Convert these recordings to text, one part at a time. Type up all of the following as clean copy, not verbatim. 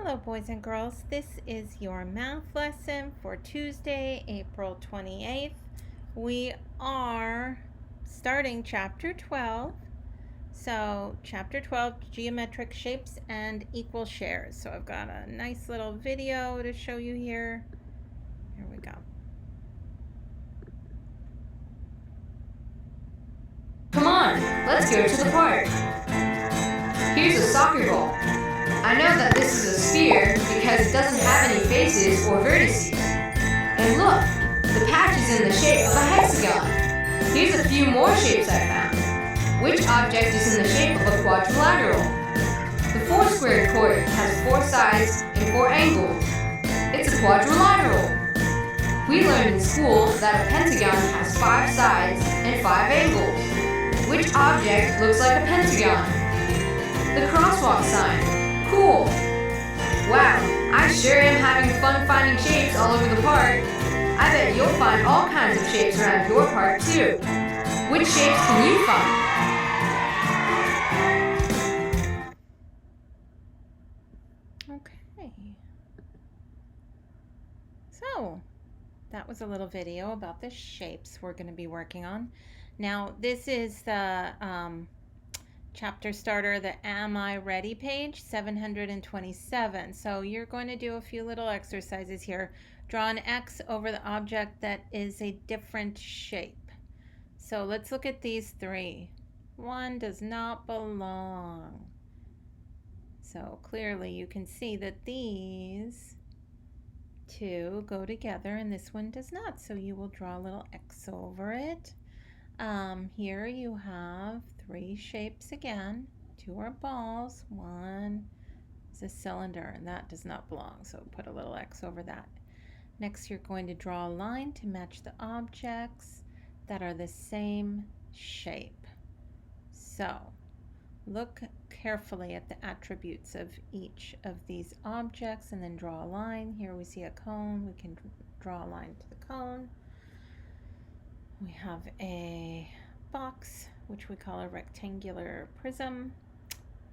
Hello, boys and girls. This is your math lesson for Tuesday, April 28th. We are starting chapter 12. So, chapter 12, geometric shapes and equal shares. So, I've got a nice little video to show you here. Here we go. Come on, let's go to the park. Here's a soccer ball. I know that this is a sphere because it doesn't have any faces or vertices. And look, the patch is in the shape of a hexagon. Here's a few more shapes I found. Which object is in the shape of a quadrilateral? The four-squared court has 4 sides and 4 angles. It's a quadrilateral. We learned in school that a pentagon has 5 sides and 5 angles. Which object looks like a pentagon? The crosswalk sign. Cool! Wow, I sure am having fun finding shapes all over the park. I bet you'll find all kinds of shapes around your park too. Which shapes can you find? Okay. So, that was a little video about the shapes we're going to be working on. Now, this is the chapter starter, the Am I Ready page, 727. So you're going to do a few little exercises here. Draw an X over the object that is a different shape. So let's look at these 3. One does not belong. So clearly you can see that these 2 go together and this one does not. So you will draw a little X over it. Here you have 3 shapes again. 2 are balls, 1 is a cylinder, and that does not belong, so put a little X over that. Next, you're going to draw a line to match the objects that are the same shape. So, look carefully at the attributes of each of these objects and then draw a line. Here we see a cone. We can draw a line to the cone. We have a box, which we call a rectangular prism.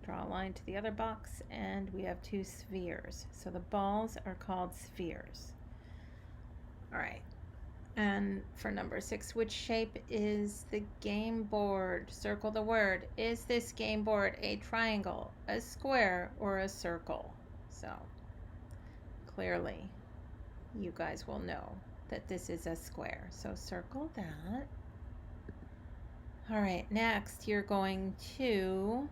Draw a line to the other box, and we have 2 spheres. So the balls are called spheres. All right. And for number 6, which shape is the game board? Circle the word. Is this game board a triangle, a square, or a circle? So clearly, you guys will know that this is a square. So circle that. All right, next you're going to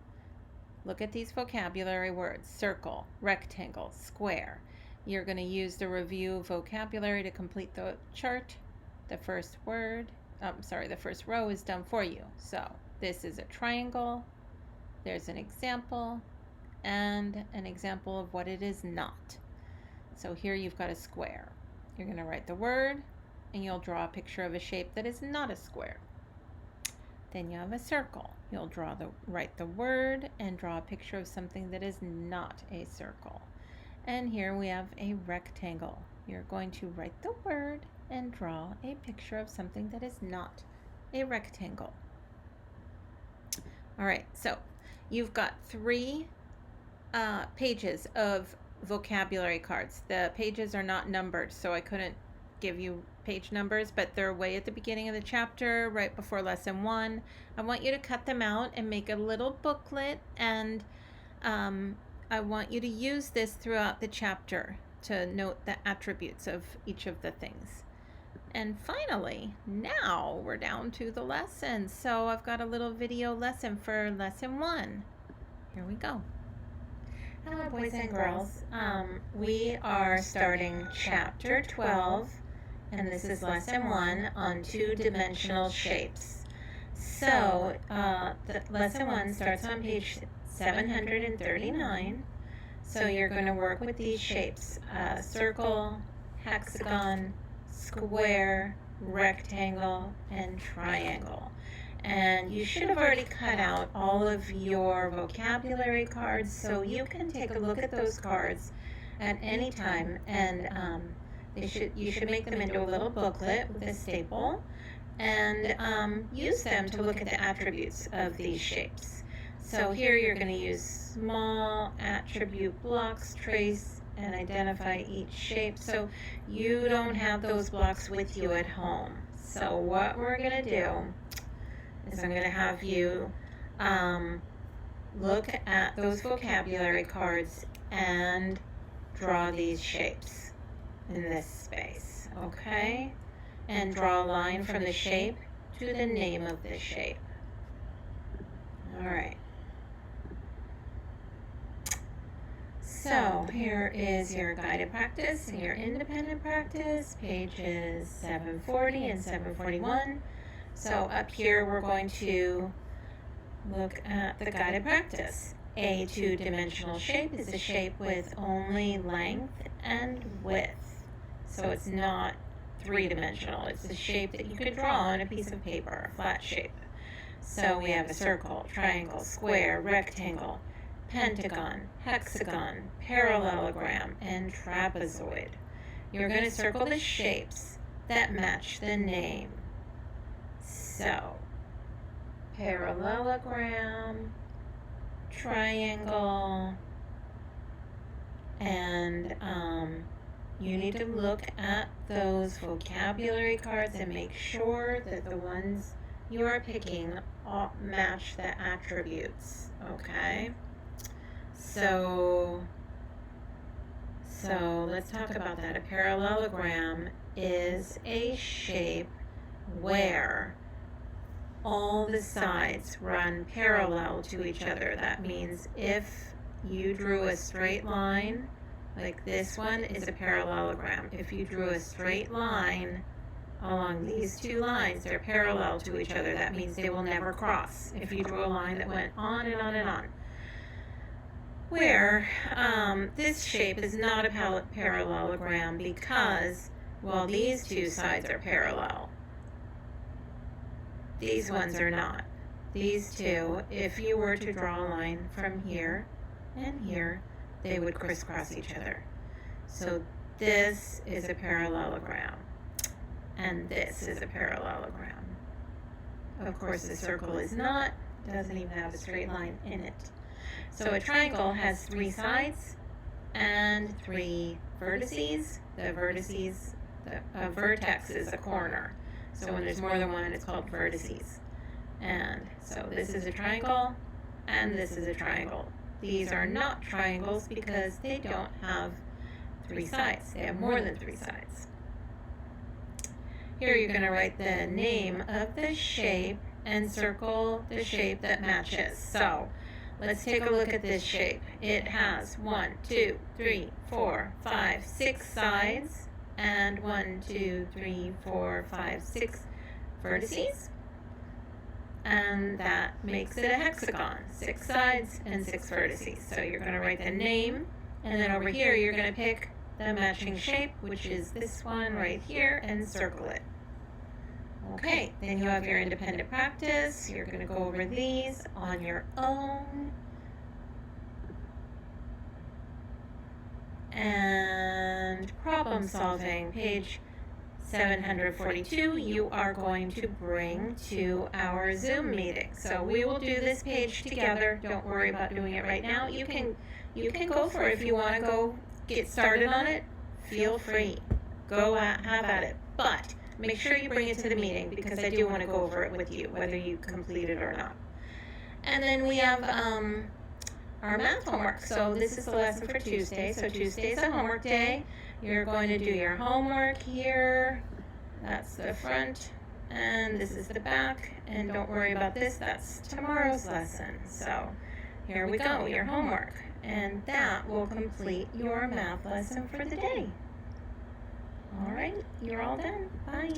look at these vocabulary words: circle, rectangle, square. You're going to use the review vocabulary to complete the chart. The first the first row is done for you. So this is a triangle. There's an example and an example of what it is not. So here you've got a square. You're going to write the word, and you'll draw a picture of a shape that is not a square. Then you have a circle. You'll write the word and draw a picture of something that is not a circle. And here we have a rectangle. You're going to write the word and draw a picture of something that is not a rectangle. All right, so you've got 3 pages of vocabulary cards. The pages are not numbered, so I couldn't give you page numbers, but they're way at the beginning of the chapter, right before lesson 1. I want you to cut them out and make a little booklet, and I want you to use this throughout the chapter to note the attributes of each of the things. And finally, now we're down to the lesson. So I've got a little video lesson for lesson 1. Here we go. Hello, boys and girls. We are starting chapter 12, and this is lesson 1 on 2-dimensional shapes. So, lesson 1 starts on page 739. So you're going to work with these shapes: circle, hexagon, square, rectangle, and triangle. And you should have already cut out all of your vocabulary cards, so you can take a look at those cards at any time, and you should make them into a little booklet with a staple and use them to look at the attributes of these shapes. So here you're going to use small attribute blocks, trace and identify each shape. So you don't have those blocks with you at home. So what we're going to do is I'm going to have you look at those vocabulary cards and draw these shapes in this space, okay? And draw a line from the shape to the name of the shape. All right. So here is your guided practice and your independent practice, pages 740 and 741. So up here we're going to look at the guided practice. A two-dimensional shape is a shape with only length and width. So it's not three-dimensional. It's a shape that you could draw on a piece of paper, a flat shape. So we have a circle, triangle, square, rectangle, pentagon, hexagon, parallelogram, and trapezoid. You're going to circle the shapes that match the name. So, parallelogram, triangle, and you need to look at those vocabulary cards and make sure that the ones you are picking all match the attributes, okay? So let's talk about that. A parallelogram is a shape where all the sides run parallel to each other. That means if you drew a straight line, like this one is a parallelogram. If you drew a straight line along these two lines, they're parallel to each other. That means they will never cross. If you drew a line that went on and on and on. Where this shape is not a parallelogram because, well, these two sides are parallel. These ones are not. These two, if you were to draw a line from here and here, they would crisscross each other. So this is a parallelogram, and this is a parallelogram. Of course, the circle is not, doesn't even have a straight line in it. So a triangle has three sides and three vertices. The vertex is a corner. So when there's more than one, it's called vertices. And so this is a triangle, and this is a triangle. These are not triangles because they don't have three sides. They have more than three sides. Here you're going to write the name of the shape and circle the shape that matches. So let's take a look at this shape. It has 1, 2, 3, 4, 5, 6 sides and 1, 2, 3, 4, 5, 6 vertices. And that makes it a hexagon, 6 sides and 6 vertices. So you're going to write the name, and then over here you're going to pick the matching shape, which is this one right here, and circle it. Okay, then you have your independent practice. You're going to go over these on your own. And problem solving, page 742, you are going to bring to our Zoom meeting. So we will do this page together. Don't worry about doing it right now. You can go for it if you want to go get started on it. Feel free. Go have at it. But make sure you bring it to the meeting because I do want to go over it with you, whether you complete it or not. And then we have our math homework. So this is the lesson for Tuesday. So Tuesday is a homework day. You're going to do your homework here. That's the front, and this is the back. And don't worry about this. That's tomorrow's lesson. So here we go, your homework. And that will complete your math lesson for the day. All right, you're all done. Bye.